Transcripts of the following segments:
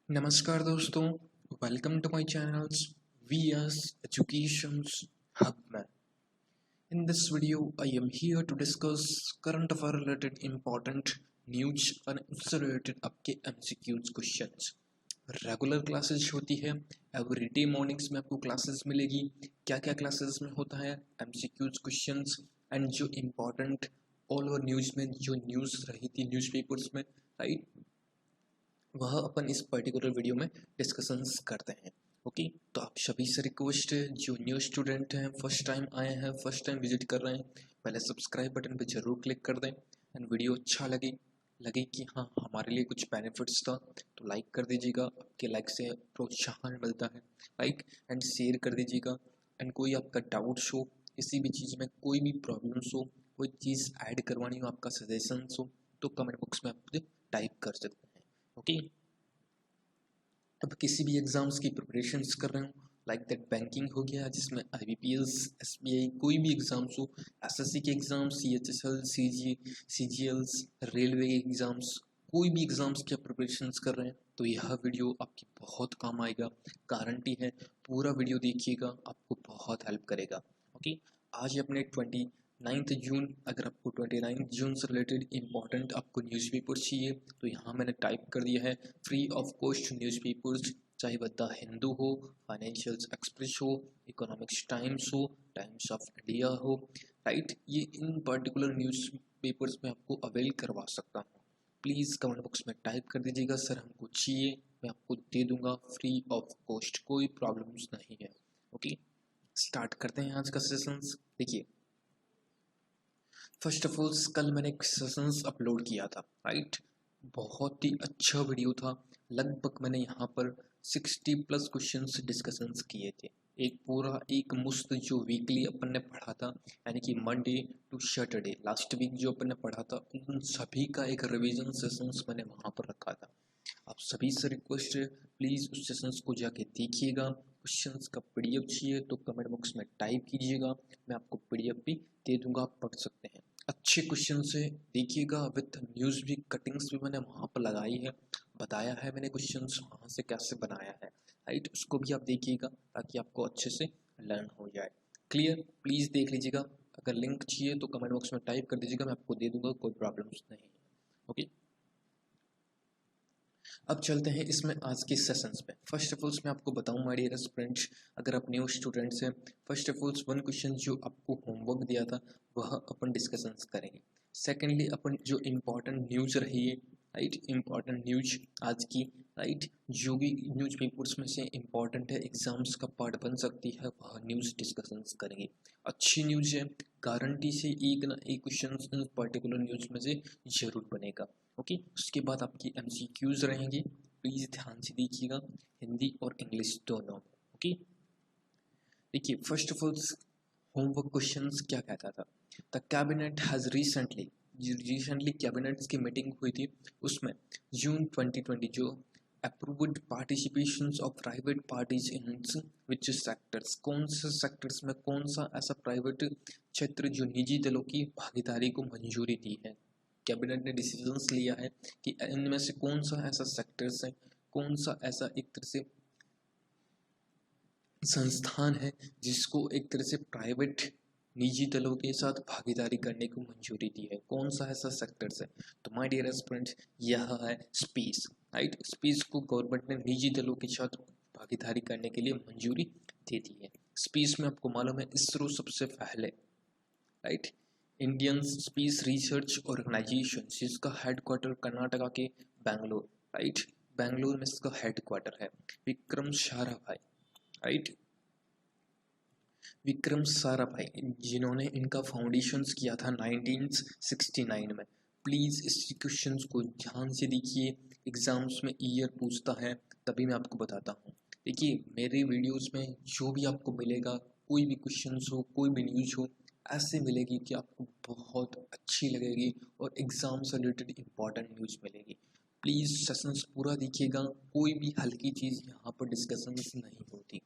नमस्कार दोस्तों, welcome to my channels VS Education's Hub में। In this video, I am here to discuss current affair related important news and उससे related आपके MCQs questions। Regular classes होती है, everyday mornings में आपको classes मिलेगी। क्या क्या क्लासेस में होता है, MCQs क्वेश्चंस एंड जो इम्पोर्टेंट ऑल ओवर न्यूज़ में जो न्यूज़ रही थी न्यूज़पेपर्स में, राइट, वह अपन इस पर्टिकुलर वीडियो में डिस्कशंस करते हैं। ओके, तो आप सभी से रिक्वेस्ट है, जो न्यू स्टूडेंट हैं, फर्स्ट टाइम आए हैं, फर्स्ट टाइम विजिट कर रहे हैं, पहले सब्सक्राइब बटन पे जरूर क्लिक कर दें। एंड वीडियो अच्छा लगे कि हाँ हमारे लिए कुछ बेनिफिट्स था तो लाइक कर दीजिएगा, आपके लाइक से प्रोत्साहन मिलता है। लाइक एंड शेयर कर दीजिएगा। एंड कोई आपका डाउट्स हो, किसी भी चीज़ में कोई भी प्रॉब्लम्स हो, कोई चीज़ ऐड करवानी हो, आपका सजेशंस हो, तो कमेंट बॉक्स में आप मुझे टाइप कर सकते हैं। ओके, अब किसी भी एग्जाम्स की प्रिपरेशंस कर रहे हो, लाइक दैट बैंकिंग हो गया जिसमें IBPS SBI कोई भी एग्जाम्स हो, SSC के exams, CHSL CGLs, railway exams, कोई भी एग्जाम्स की आप प्रिपरेशंस कर रहे हैं तो यह वीडियो आपकी बहुत काम आएगा, गारंटी है। पूरा वीडियो देखिएगा, आपको बहुत हेल्प करेगा। ओके, आज अपने 29 जून, अगर आपको 29 जून से रिलेटेड इंपॉर्टेंट आपको न्यूज़पेपर चाहिए तो यहाँ मैंने टाइप कर दिया है फ्री ऑफ कॉस्ट न्यूज़पेपर्स, चाहे वह द हिंदू हो, फाइनेंशियल एक्सप्रेस हो, इकोनॉमिक्स टाइम्स हो, टाइम्स ऑफ इंडिया हो, राइट, ये इन पर्टिकुलर न्यूज़ पेपर्स में आपको अवेल करवा सकता हूँ। प्लीज़ कमेंट बॉक्स में टाइप कर दीजिएगा सर हमको चाहिए, मैं आपको दे दूंगा फ्री ऑफ कॉस्ट, कोई प्रॉब्लम्स नहीं है। ओके, स्टार्ट करते हैं आज का सेशंस। देखिए, फर्स्ट ऑफ ऑल कल मैंने एक सेशंस अपलोड किया था, राइट, बहुत ही अच्छा वीडियो था। लगभग मैंने यहाँ पर 60+ क्वेश्चंस डिस्कशंस किए थे। एक पूरा एक मुश्त जो वीकली अपन ने पढ़ा था, यानी कि Monday to Saturday last week जो अपन ने पढ़ा था, उन सभी का एक रिवीजन सेशंस मैंने वहाँ पर रखा था। आप सभी से रिक्वेस्ट है, प्लीज़ उस सेशंस को जाके देखिएगा। क्वेश्चंस का PDF चाहिए तो कमेंट बॉक्स में टाइप कीजिएगा, मैं आपको PDF भी दे दूंगा, आप पढ़ सकते हैं। अच्छे क्वेश्चन से देखिएगा, विथ न्यूज़ भी कटिंग्स भी मैंने वहाँ पर लगाई है, बताया है मैंने क्वेश्चंस वहाँ से कैसे बनाया है, राइट, उसको भी आप देखिएगा ताकि आपको अच्छे से लर्न हो जाए। क्लियर, प्लीज़ देख लीजिएगा। अगर लिंक चाहिए तो कमेंट बॉक्स में टाइप कर दीजिएगा, मैं आपको दे दूंगा, कोई प्रॉब्लम्स नहीं है। ओके, अब चलते हैं इसमें आज के सेशंस में। फर्स्ट ऑफ ऑल मैं आपको बताऊं माय डियर फ्रेंड्स, अगर आप न्यू स्टूडेंट्स हैं, first of all one question जो आपको होमवर्क दिया था वह अपन डिस्कशंस करेंगे। सेकेंडली अपन जो इम्पोर्टेंट न्यूज़ रही है, राइट, इम्पोर्टेंट न्यूज आज की, राइट, जो भी न्यूज पेपर्स में से इम्पोर्टेंट है, एग्जाम्स का पार्ट बन सकती है, वह न्यूज़ डिस्कशंस करेंगे। अच्छी न्यूज़ है, गारंटी से एक ना एक क्वेश्चन पर्टिकुलर न्यूज़ में से जरूर बनेगा। ओके, उसके बाद आपकी MCQs रहेंगी, प्लीज़ ध्यान से देखिएगा, हिंदी और इंग्लिश दोनों। ओके, देखिए first of all homework questions क्या कहता था। The cabinet has recently cabinets की मीटिंग हुई थी, उसमें जून 2020 जो approved participations of private parties in which sectors, कौन से सेक्टर्स में कौन सा ऐसा प्राइवेट क्षेत्र जो निजी दलों की भागीदारी को मंजूरी दी है। कैबिनेट ने डिसीजंस लिया है कि इनमें से कौन सा ऐसा सेक्टर्स है, कौन सा ऐसा एक तरह से संस्थान है जिसको एक तरह से प्राइवेट निजी दलों के साथ भागीदारी करने को मंजूरी दी है, कौन सा ऐसा सेक्टर्स है। तो माय डियर स्टूडेंट्स, यह है स्पेस, राइट, स्पेस को गवर्नमेंट ने निजी दलों के साथ भागीदारी करने के लिए मंजूरी दे दी है। स्पेस में आपको मालूम है इसरो सबसे पहले, right, Indian Space Research Organisation जिसका हेडक्वार्टर कर्नाटका के बेंगलोर, राइट, बेंगलोर में इसका हेडक्वार्टर है। विक्रम साराभाई, राइट, विक्रम साराभाई जिन्होंने इनका फाउंडेशंस किया था 1969 में। प्लीज़ इस क्वेश्चंस को ध्यान से देखिए, एग्जाम्स में ईयर पूछता है तभी मैं आपको बताता हूँ। देखिए मेरे वीडियोस में जो भी आपको मिलेगा, कोई भी क्वेश्चंस हो, कोई भी न्यूज़ हो, ऐसे मिलेगी कि आपको बहुत अच्छी लगेगी और एग्ज़ाम से रिलेटेड इम्पॉर्टेंट न्यूज़ मिलेगी। प्लीज़ सेशंस पूरा देखिएगा, कोई भी हल्की चीज़ यहाँ पर डिस्कशंस नहीं होती,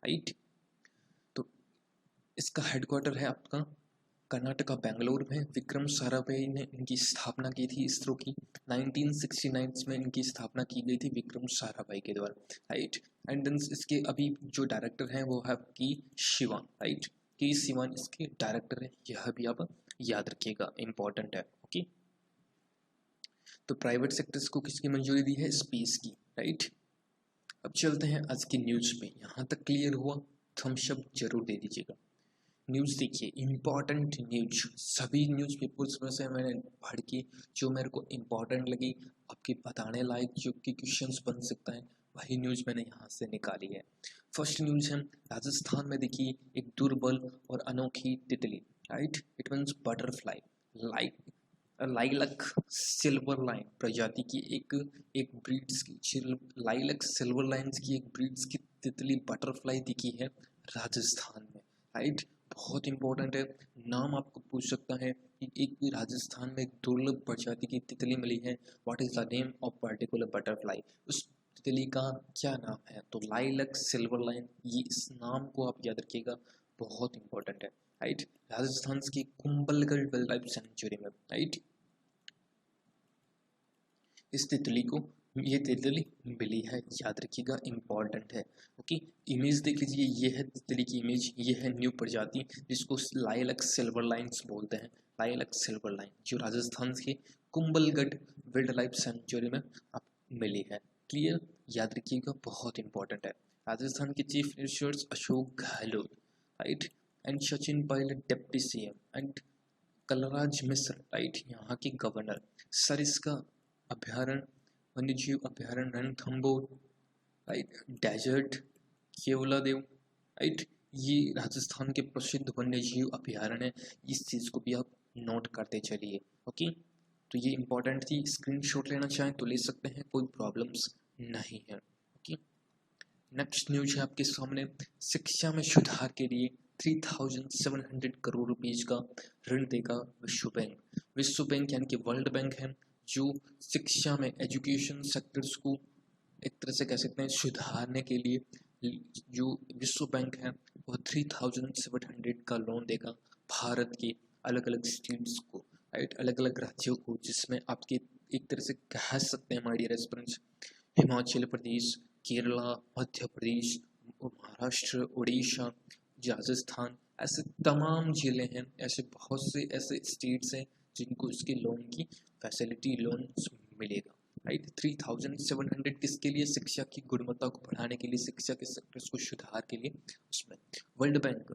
राइट। तो इसका हेडक्वार्टर है आपका कर्नाटका बेंगलोर में विक्रम साराभाई ने इनकी स्थापना की थी इसरो की। 1969 में इनकी स्थापना की गई थी विक्रम साराभाई के द्वारा, राइट। एंड देन इसके अभी जो डायरेक्टर हैं वो है के शिवान, राइट। के शिवान इसके डायरेक्टर है, यह भी आप याद रखिएगा, इंपॉर्टेंट है। ओके, तो प्राइवेट सेक्टर्स को किसकी मंजूरी दी है? स्पेस की, राइट। अब चलते हैं आज की न्यूज पे। यहाँ तक क्लियर हुआ? थम्स अप जरूर दे दीजिएगा। न्यूज़ देखिए, इम्पॉर्टेंट न्यूज, सभी न्यूज़ पेपर्स में से मैंने पढ़ के जो मेरे को इम्पॉर्टेंट लगी, आपके बताने लायक जो कि क्वेश्चंस बन सकता है, वही न्यूज़ मैंने यहाँ से निकाली है। फर्स्ट न्यूज़ है, राजस्थान में देखिए एक दुर्बल और अनोखी तितली, right, it means butterfly, lilac silver line प्रजाति की एक ब्रीड्स की लाइलक सिल्वर लाइन्स की एक ब्रीड्स की तितली बटरफ्लाई दिखी है राजस्थान में, राइट। बहुत इंपॉर्टेंट है, नाम आपको पूछ सकता है कि एक भी राजस्थान में एक दुर्लभ प्रजाति की तितली मिली है, what is the name of particular butterfly, उस तितली का क्या नाम है? तो लाइलक सिल्वर लाइन, ये इस नाम को आप याद रखिएगा, बहुत इंपॉर्टेंट है, राइट। राजस्थान की कुंभलगढ़ वाइल्ड लाइफ सेंचुरी में, राइट, इस तितली को ये तितली मिली है, याद रखिएगा, इंपॉर्टेंट है। ओके, इमेज देख लीजिए, ये है तितली की इमेज, ये है न्यू प्रजाति जिसको लाइलक सिल्वर लाइन्स बोलते हैं, लाइलक सिल्वर लाइन, जो राजस्थान के कुंभलगढ़ वाइल्ड लाइफ सेंचुरी में आप मिली है। क्लियर, याद रखिएगा, बहुत इंपॉर्टेंट है। राजस्थान के chief ministers Ashok Gehlot, right, and Sachin Pilot deputy CM, and Kalraj Mishra, right, यहाँ के गवर्नर। सरिस्का अभ्यारण्य, वन्यजीव अभ्यारण्य Ranthambore, right, desert Keoladeo, right, ये राजस्थान के प्रसिद्ध वन्यजीव अभ्यारण्य है, इस चीज़ को भी आप नोट करते चलिए। ओके, तो ये इंपॉर्टेंट थी, स्क्रीनशॉट लेना चाहें तो ले सकते हैं, कोई प्रॉब्लम्स नहीं है। ओके, नेक्स्ट न्यूज है आपके सामने, शिक्षा में सुधार के लिए 3700 करोड़ रुपीज का ऋण देगा विश्व बैंक। विश्व बैंक यानी कि वर्ल्ड बैंक है, जो शिक्षा में एजुकेशन सेक्टर्स को एक तरह से कह सकते हैं सुधारने के लिए जो विश्व बैंक है वो 3700 का लोन देगा भारत के अलग अलग स्टेट्स को, राइट, अलग अलग राज्यों को, जिसमें आपके एक तरह से कह सकते हैं my dear aspirants, Himachal Pradesh, Kerala, Madhya Pradesh, Maharashtra, Orissa, Rajasthan, ऐसे तमाम जिले हैं, ऐसे बहुत से ऐसे स्टेट्स हैं जिनको इसके लोन की फैसिलिटी, लोन मिलेगा, राइट। 3700 किसके लिए? शिक्षा की गुणवत्ता को बढ़ाने के लिए, शिक्षा के सेक्टर्स को सुधार के लिए, उसमें वर्ल्ड बैंक,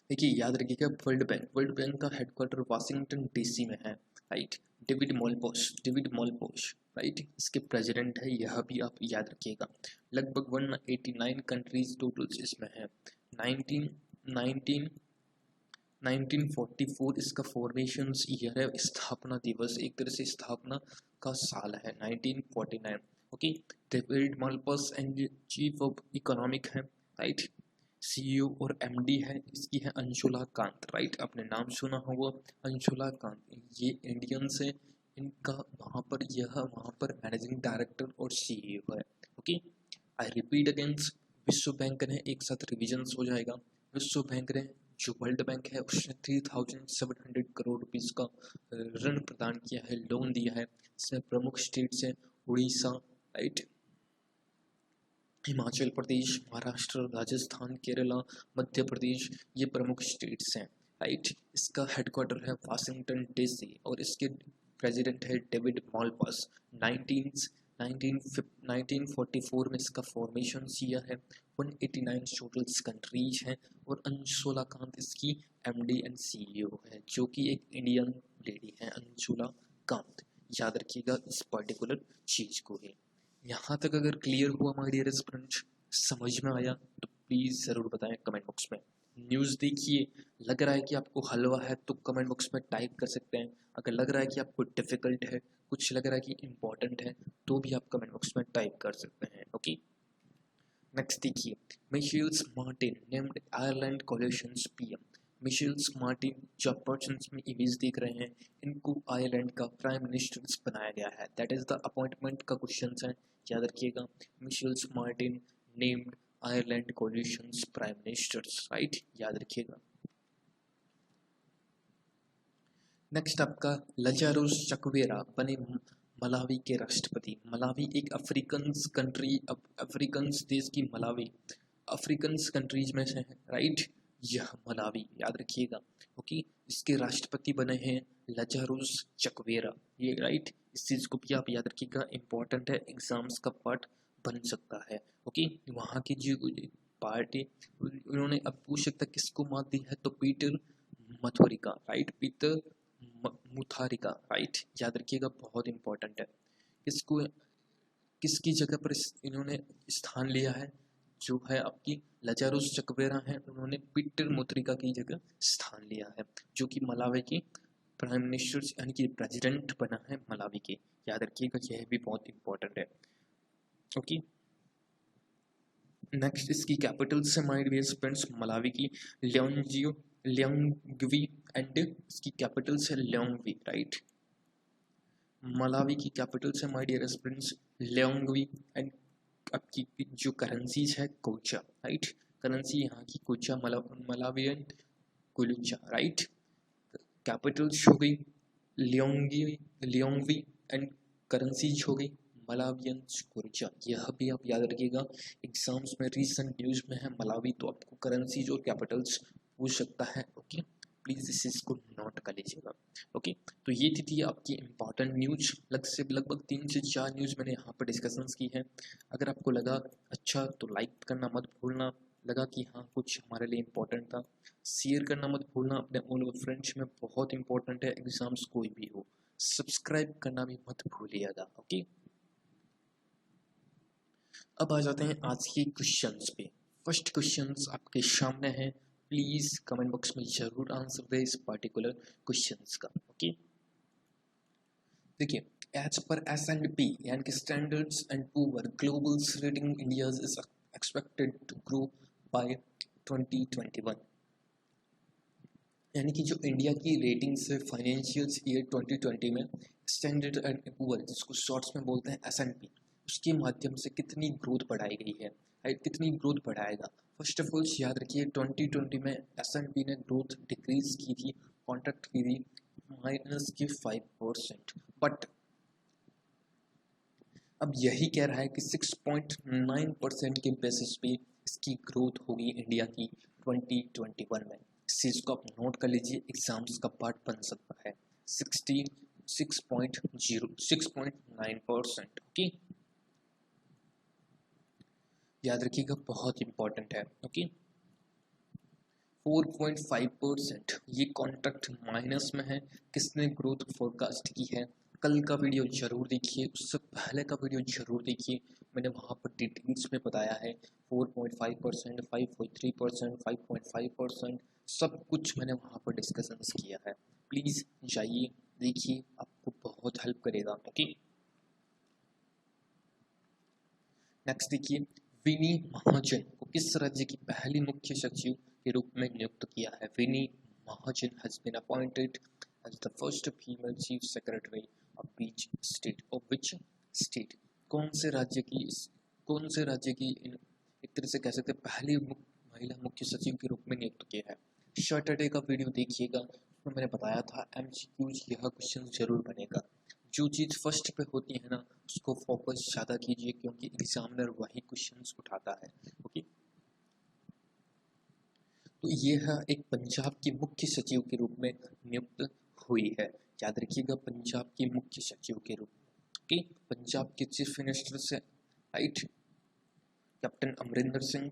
देखिए याद रखिएगा, वर्ल्ड बैंक का हेडक्वार्टर वाशिंगटन डीसी में है, राइट। डेविड मॉलपोश, राइट, इसके प्रेसिडेंट है, यह भी आप याद रखिएगा। लगभग 189 कंट्रीज टोटल इसमें है। 1944 इसका फॉर्मेशन ईयर है, स्थापना दिवस एक तरह से स्थापना का साल है 1949। Okay, David Malpass and chief of economic है, राइट। सीईओ और एमडी है इसकी है अंशुला कांत, राइट, आपने नाम सुना होगा अंशुला कांत, ये इंडियंस है, इनका वहाँ पर मैनेजिंग डायरेक्टर और सीईओ है। ओके, आई रिपीट अगेंस्ट, विश्व बैंक ने एक साथ रिविजन हो जाएगा, विश्व बैंक ने जो वर्ल्ड बैंक है उसने 3700 करोड़ रुपीज का ऋण प्रदान किया है, लोन दिया है। इसमें प्रमुख स्टेट्स हैं उड़ीसा, राइट, हिमाचल प्रदेश, महाराष्ट्र, राजस्थान, केरला, मध्य प्रदेश, ये प्रमुख स्टेट्स हैं, राइट। इसका हेडक्वार्टर है वाशिंगटन डीसी और इसके प्रेसिडेंट है डेविड मॉलपास। 1944 में इसका फॉर्मेशन किया है। 189 टोटल कंट्रीज हैं और अंशुला कांत इसकी एमडी एंड सीईओ है, जो कि एक इंडियन लेडी है, अंशुला कांत, याद रखिएगा इस पर्टिकुलर चीज को ही। यहाँ तक अगर क्लियर हुआ माय डियर स्टूडेंट्स, समझ में आया तो प्लीज़ ज़रूर बताएं कमेंट बॉक्स में। न्यूज़ देखिए, लग रहा है कि आपको हलवा है तो कमेंट बॉक्स में टाइप कर सकते हैं, अगर लग रहा है कि आपको डिफ़िकल्ट है, कुछ लग रहा है कि इम्पॉर्टेंट है, तो भी आप कमेंट बॉक्स में टाइप कर सकते हैं। ओके, नेक्स्ट देखिए, Micheal Martin named Ireland coalition's PM. Micheal Martin जो पर्सन में इमेज देख रहे हैं, इनको आयरलैंड का प्राइम मिनिस्टर बनाया गया है, दैट इज द अपॉइंटमेंट का क्वेश्चन है, याद रखिएगा। Micheal Martin named Ireland coalition's prime ministers, right, याद रखिएगा। नेक्स्ट आपका लजारोस चक्वेरा बने मलावी के राष्ट्रपति। मलावी एक अफ्रीकन देश की मलावी अफ्रीकन कंट्रीज में से है, राइट। यह मलावी याद रखिएगा। ओके, इसके राष्ट्रपति बने हैं लजारोस चक्वेरा, ये राइट। इस चीज को भी आप याद रखिएगा, इंपॉर्टेंट है, एग्जाम्स का पार्ट बन सकता है। ओके, वहाँ की जो पार्टी, उन्होंने अब पूछ सकता किसको मात दी है, तो Peter Mutharika, right, Peter Mutharika, right, याद रखिएगा, बहुत इंपॉर्टेंट है। किसको, किसकी जगह पर इन्होंने स्थान लिया है, जो है आपकी लजारुस चक्वेरा है, उन्होंने पीटर मुथारिका की जगह स्थान लिया है, जो कि मलावी की प्राइम मिनिस्टर यानी कि प्रेसिडेंट बना है मलावी के। याद रखिएगा, यह भी बहुत इंपॉर्टेंट है। ओके, नेक्स्ट इसकी कैपिटल से माय डियर फ्रेंड्स मलावी की लियोंग्वी एंड इसकी कैपिटल से लियोंग्वी, राइट। मलावी की कैपिटल से माय डियर फ्रेंड्स लियोंग्वी एंड आपकी जो करेंसीज है कोचा, राइट। करेंसी यहाँ की कोचा, मलावियन कुलुचा, राइट। कैपिटल्स हो गई लियोंग्वी एंड करेंसीज हो गई मलावियन कुर्चा। यह भी आप याद रखिएगा, एग्जाम्स में रिसेंट न्यूज में है मलावी, तो आपको करेंसीज और कैपिटल्स पूछ सकता है। ओके, प्लीज इस चीज को नोट कर लीजिएगा। ओके, तो ये थी आपकी इंपॉर्टेंट न्यूज, लगभग 3 से 4 न्यूज मैंने यहाँ पर डिस्कशंस की है। अगर आपको लगा अच्छा तो लाइक करना मत भूलना, लगा कि हाँ कुछ हमारे लिए इम्पोर्टेंट था, शेयर करना मत भूलना अपने ऑल फ्रेंड्स में, बहुत इंपॉर्टेंट है, एग्जाम्स कोई भी हो। सब्सक्राइब करना भी मत भूलिएगा। ओके, अब आ जाते हैं आज के क्वेश्चंस पे। फर्स्ट क्वेश्चंस आपके सामने है, प्लीज कमेंट बॉक्स में जरूर आंसर दे इस पर्टिकुलर क्वेश्चंस का। ओके, देखिए, एज पर S&P यानी कि Standards and Poor global rating India is expected to grow by 2021, यानी कि जो इंडिया की रेटिंग्स है फाइनेंशियल ईयर 2020 में, स्टैंडर्ड एंड पुअर जिसको शॉर्ट्स में बोलते हैं S&P, उसके माध्यम से कितनी ग्रोथ बढ़ाई गई है, राइट, कितनी ग्रोथ बढ़ाएगा। फर्स्ट ऑफ ऑल याद रखिए 2020 में S&P ने ग्रोथ डिक्रीज की थी, कॉन्ट्रैक्ट की थी माइनस की 5%, बट अब यही कह रहा है कि 6.9% के बेसिस पे इसकी ग्रोथ होगी इंडिया की 2021 में। इस चीज को आप नोट कर लीजिए, एग्जाम्स का पार्ट बन सकता है। 6.9%, ओके, याद रखिएगा, बहुत इंपॉर्टेंट है। ओके, 4.5% ये कॉन्ट्रैक्ट माइनस में है। किसने ग्रोथ फोरकास्ट की है, कल का वीडियो जरूर देखिए, उससे पहले का वीडियो जरूर देखिए, मैंने वहाँ पर डिटेल्स में बताया है। 4.5%, 5.3%, 5.5%, सब कुछ मैंने वहाँ पर डिस्कशंस किया है। प्लीज़ जाइए देखिए, आपको बहुत हेल्प करेगा। ओके, नेक्स्ट देखिए, विनी महाजन को किस राज्य की पहली मुख्य सचिव के रूप में नियुक्त किया है। विनी महाजन has been appointed as the first female chief secretary of which state, कौन से राज्य की एक तरह से कह सकते हैं पहली महिला मुख्य सचिव के रूप में नियुक्त किया है। सैटरडे का वीडियो देखिएगा, उसमें मैंने बताया था MCQs यह क्वेश्चन जरूर बनेगा। जो चीज़ फर्स्ट पे होती है ना, उसको फोकस ज़्यादा कीजिए, क्योंकि एग्जामिनर वही क्वेश्चंस उठाता है। ओके, तो ये है एक पंजाब की मुख्य सचिव के रूप में नियुक्त हुई है। याद रखिएगा, पंजाब की मुख्य सचिव के रूप में। ओके, पंजाब के चीफ मिनिस्टर से, राइट, कैप्टन अमरिंदर सिंह,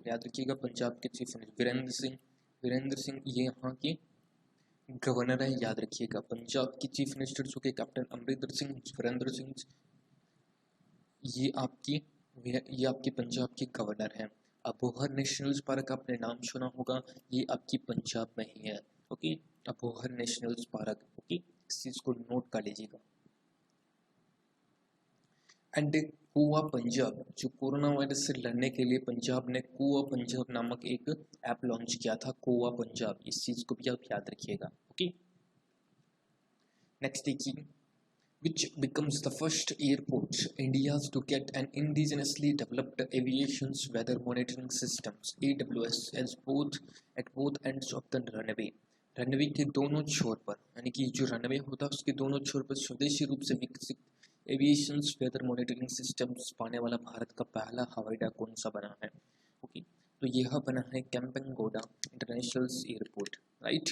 याद रखिएगा, पंजाब के चीफ मिनिस्टर वीरेंद्र सिंह ये यहाँ की गवर्नर है। याद रखिएगा, पंजाब की चीफ मिनिस्टर जो के कैप्टन अमरिंदर सिंह, वीरेंद्र सिंह, ये आपकी पंजाब के गवर्नर हैं। अबोहर नेशनल पार्क आपने नाम सुना होगा, ये आपकी पंजाब में ही है। Okay, Abohar national park, okay, इस चीज को नोट कर लीजिएगा। एंड कुआ पंजाब, जो कोरोना वायरस से लड़ने के लिए पंजाब ने कुआ पंजाब नामक एक ऐप लॉन्च किया था, कुआ पंजाब, इस चीज को भी आप याद रखिएगा। ओके, नेक्स्ट देखिए, which becomes the first airport India to get an indigenously developed aviation's weather monitoring systems (AWS) as both at both ends of the runway. Runway के दोनों छोर पर, यानी कि जो रनवे होता है उसके दोनों छोर पर स्वदेशी रूप से विकसित एविएशन वेदर मॉनिटरिंग सिस्टम्स पाने वाला भारत का पहला हवाई अड्डा कौन सा बना है? ओके, तो यह बना है केम्पेगौड़ा इंटरनेशनल एयरपोर्ट, राइट।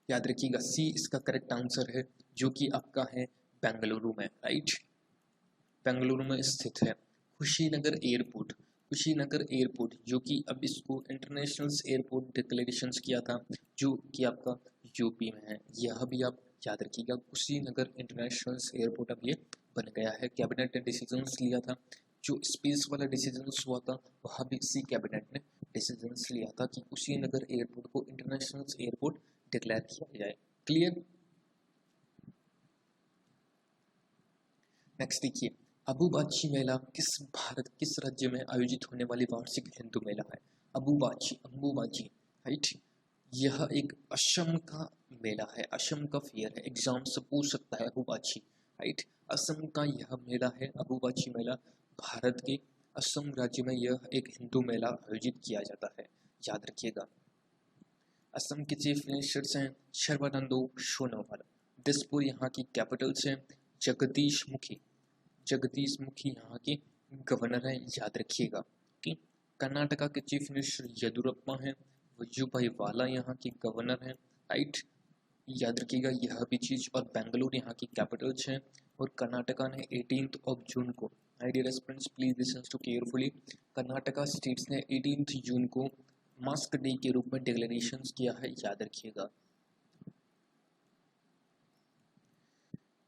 याद रखिएगा सी इसका करेक्ट आंसर है, जो कि आपका है बेंगलुरु में, राइट। बेंगलुरु में स्थित है कुशीनगर एयरपोर्ट। कुशीनगर एयरपोर्ट जो कि अब इसको इंटरनेशनल एयरपोर्ट डिक्लेरेशन किया था, जो कि आपका यूपी में है। यह भी आप याद रखिएगा, कुशीनगर इंटरनेशनल एयरपोर्ट अब ये बन गया है। कैबिनेट ने डिसीजंस लिया था, जो स्पेस वाला डिसीजंस हुआ था वह भी इसी कैबिनेट ने डिसीजंस लिया था कि कुशीनगर एयरपोर्ट को इंटरनेशनल एयरपोर्ट डिक्लेयर किया जाए। क्लियर। नेक्स्ट देखिए, अबुबाची मेला किस राज्य में आयोजित होने वाली वार्षिक हिंदू मेला है? अंबुबाची, राइट। यह एक असम का मेला है, असम का फेयर है, एग्जाम से पूछ सकता है अबुबाची, राइट। असम का यह मेला है अबुबाची मेला। भारत के असम राज्य में यह एक हिंदू मेला आयोजित किया जाता है, याद रखिएगा। असम के चीफ मिनिस्टर्स हैं सर्बानंद सोनोवाल। दिसपुर यहाँ की कैपिटल्स हैं। जगदीश मुखी यहाँ के गवर्नर हैं, याद रखिएगा कि कर्नाटका के चीफ मिनिस्टर येदुरप्पा हैं। वजुभाई वाला यहाँ के गवर्नर हैं, राइट। याद रखिएगा यह भी चीज। और बेंगलुरु यहाँ की कैपिटल्स हैं। और कर्नाटका ने 18 जून को, my dear students please listen to carefully, Karnataka states ने 18 जून को मास्क डे के रूप में डिक्लेरेशन किया है, याद रखिएगा।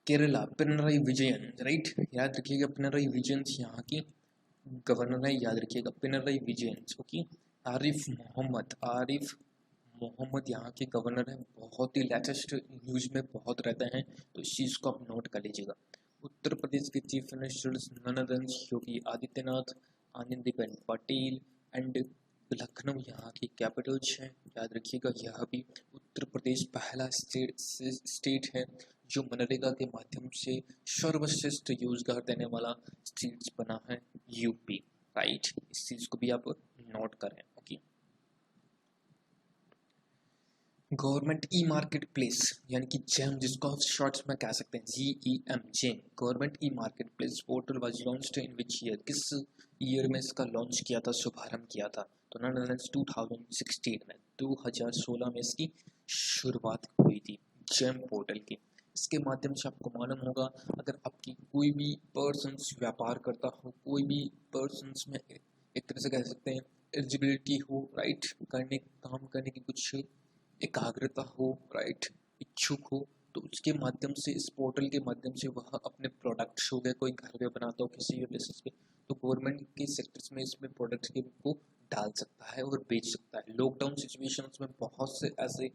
केरला पिनराई विजयन, राइट, याद रखिएगा पिनराई विजयन यहाँ की गवर्नर है, याद रखिएगा पिनराई विजयन। ओके, आरिफ मोहम्मद यहाँ के गवर्नर हैं। बहुत ही लेटेस्ट न्यूज में बहुत रहते हैं, तो इस चीज़ को आप नोट कर लीजिएगा। उत्तर प्रदेश के chief minister Yogi Adityanath, Anandiben Patel and Lucknow यहाँ की कैपिटल्स हैं, याद रखिएगा। यह भी उत्तर प्रदेश पहला स्टेट है जो मनरेगा के माध्यम से सर्वश्रेष्ठ रोजगार देने वाला स्टेट बना है, यूपी, राइट। इस चीज को भी आप नोट करें। Okay, government e market place यानी कि जेम, जिसको आप शॉर्ट्स में कह सकते हैं GEM, GeM, government e market place portal was launched in which year? किस ईयर में इसका लॉन्च किया था, शुभारंभ किया था? तो 2016 में, 2016 में इसकी शुरुआत हुई थी जेम पोर्टल की। इसके माध्यम से आपको मालूम होगा, अगर आपकी कोई भी पर्सन्स व्यापार करता हो, कोई भी पर्सन्स में एक तरह से कह सकते हैं एलिजिबिलिटी हो, राइट, काम करने की कुछ एकाग्रता हो, राइट, इच्छुक हो, तो उसके माध्यम से, इस पोर्टल के माध्यम से वह अपने प्रोडक्ट्स हो गए, कोई घर पे बनाता हो किसी भी बेसिस पे, तो गवर्नमेंट के सेक्टर्स में इसमें प्रोडक्ट्स के को डाल सकता है और बेच सकता है। लॉकडाउन सिचुएशंस में बहुत से ऐसे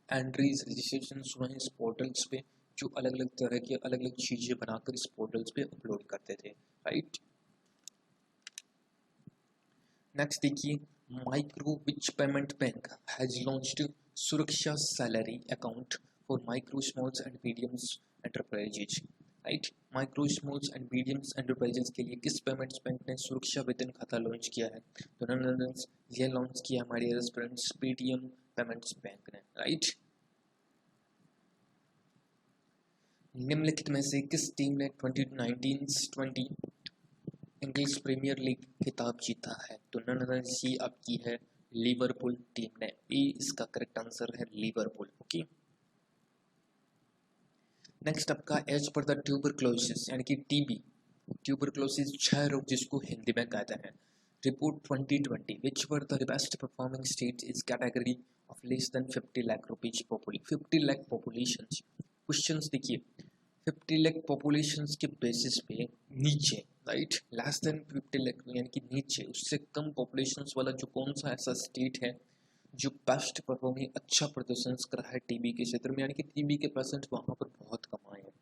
एंट्रीज रजिस्ट्रेशन हुए हैं इस पोर्टल्स पे, जो अलग अलग तरह की अलग अलग चीजें बनाकर इस पोर्टल्स पे अपलोड करते थे, राइट। नेक्स्ट देखिए, micro which payment bank has launched Suraksha salary account for micro smalls and mediums enterprises, right. Micro smalls and mediums enterprises के लिए किस पेमेंट्स बैंक ने सुरक्षा वेतन खाता लॉन्च किया है? तो ये लॉन्च किया हमारे फ्रेंड्स पेटीएम पेमेंट्स बैंक ने, राइट। निम्नलिखित में से किस टीम ने 2019-20 इंग्लिश प्रीमियर लीग खिताब जीता है? तो सी आपकी है लिवरपूल टीम ने। ए इसका करेक्ट आंसर है लिवरपूल। ओके, नेक्स्ट आपका एज पर द ट्यूबरक्लोसिस यानी कि टीबी, ट्यूबरक्लोसिस क्षय रोग जिसको हिंदी में कहते हैं, report 2020 which were the best performing state is category of less than 50 lakh rupees 50 lakh population. Questions देखिए, 50 लाख पॉपुलेशन के बेसिस पे नीचे, राइट, लेस देन 50 लाख यानी कि नीचे, उससे कम पॉपुलेशन वाला जो कौन सा ऐसा स्टेट है जो बेस्ट परफॉर्मिंग, अच्छा प्रदर्शन कर रहा है टीबी के क्षेत्र में, यानी कि टीबी के पेशेंट वहाँ पर बहुत कम आए हैं,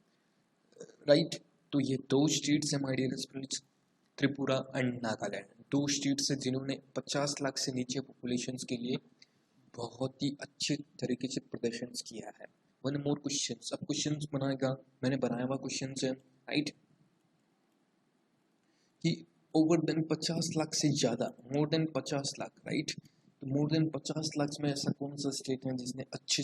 राइट। तो ये दो स्टेट्स हैं my dear students, Tripura and Nagaland, दो स्टेट्स हैं जिन्होंने 50 लाख से नीचे पॉपुलेशन के लिए बहुत ही अच्छे तरीके से प्रदर्शन किया है। वन मोर क्वेश्चंस, अब क्वेश्चंस बनाएगा, मैंने बनाया हुआ क्वेश्चंस है, राइट, कि ओवर देन 50 लाख से ज़्यादा, मोर देन 50 लाख, राइट, तो मोर देन 50 लाख में ऐसा कौन सा स्टेट है जिसने अच्छे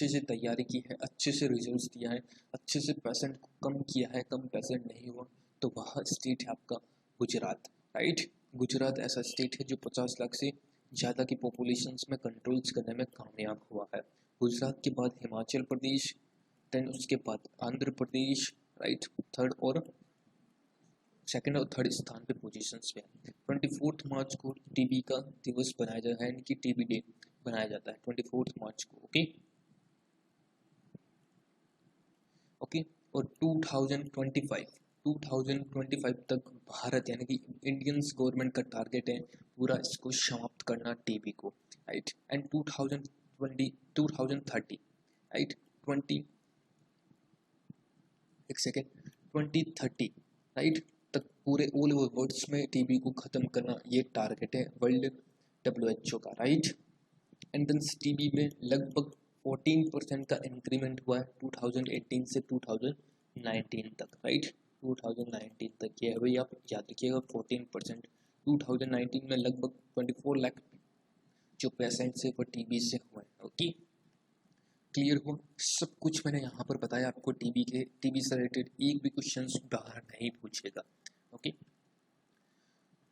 से तैयारी की है, अच्छे से रिजल्ट्स दिया है, अच्छे से परसेंट को कम किया है, कम परसेंट नहीं हुआ, तो वह स्टेट है आपका गुजरात, राइट। गुजरात ऐसा स्टेट है जो 50 लाख से ज़्यादा की पॉपुलेशंस में कंट्रोल्स करने में कामयाब हुआ है। गुजरात के बाद हिमाचल प्रदेश, देन उसके बाद आंध्र प्रदेश, राइट, थर्ड और सेकंड और थर्ड स्थान पे पोजीशंस पे है। 24 मार्च को टीबी का दिवस बनाया जाता है, यानी कि टीबी डे बनाया जाता है 24 मार्च को। Okay okay. और 2025 तक भारत यानी कि इंडियन गवर्नमेंट का टारगेट है पूरा इसको समाप्त करना टीबी को, राइट। एंड 2030, राइट, 2030, राइट, तक पूरे ऑल ओवर वर्ल्ड्स में टीबी को ख़त्म करना ये टारगेट है वर्ल्ड WHO का, राइट। एंड देन टीबी में लगभग 14% का इंक्रीमेंट हुआ है 2018 से 2019 तक, राइट। 2019 तक ये अभी आप याद रखिएगा 14%। 2019 में लगभग 24 लाख जो पेशेंट से वो टीबी से हुए हैं। ओके, क्लियर हो? सब कुछ मैंने यहाँ पर बताया आपको। टीबी से रिलेटेड एक भी क्वेश्चन बाहर नहीं पूछेगा। ओके,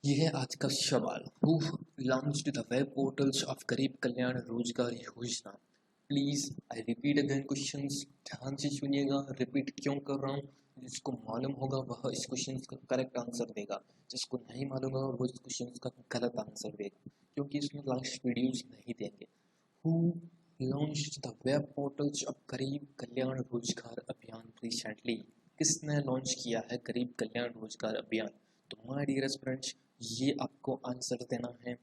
ये है आज का सवाल। Who launched the web portals of गरीब कल्याण रोजगार योजना? Please I repeat again questions, ध्यान से सुनिएगा। रिपीट क्यों कर रहा हूँ? जिसको मालूम होगा वह इस क्वेश्चन का करेक्ट आंसर देगा, जिसको नहीं मालूम होगा वो इस क्वेश्चन का गलत आंसर देगा, क्योंकि इसमें लास्ट वीडियोज नहीं देंगे। Who launched the web portals of गरीब कल्याण रोजगार अभियान रिसेंटली? किसने लॉन्च किया है गरीब कल्याण रोजगार अभियान? तो माय डियर फ्रेंड्स, ये आपको आंसर देना है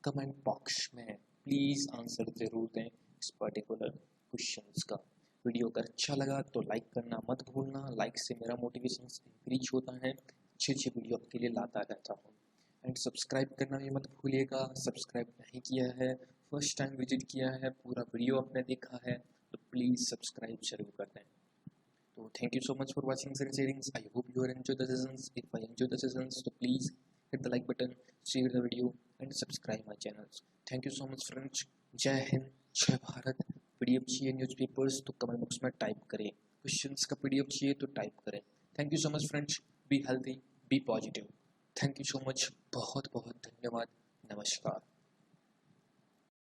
कमेंट बॉक्स में। प्लीज़ आंसर ज़रूर दें इस पर्टिकुलर क्वेश्चंस का। वीडियो अगर अच्छा लगा तो लाइक करना मत भूलना। लाइक से मेरा मोटिवेशन इंक्रीज होता है, अच्छी वीडियो आपके लिए लाता रहता हूँ। एंड सब्सक्राइब करना भी मत भूलिएगा। सब्सक्राइब नहीं किया है, फर्स्ट टाइम विजिट किया है, पूरा वीडियो आपने देखा है, तो प्लीज़ सब्सक्राइब जरूर कर दें। So thank you so much for watching and sharing. I hope you are enjoy the sessions. If I enjoy the sessions, so please hit the like button, share the video and subscribe my channels. Thank you so much friends. जय हिंद, जय Bharat. PDF चाहिए newspapers तो comment box में type करें। Questions का PDF चाहिए तो type करें। Thank you so much friends. Be healthy, be positive. Thank you so much, बहुत बहुत धन्यवाद। नमस्कार।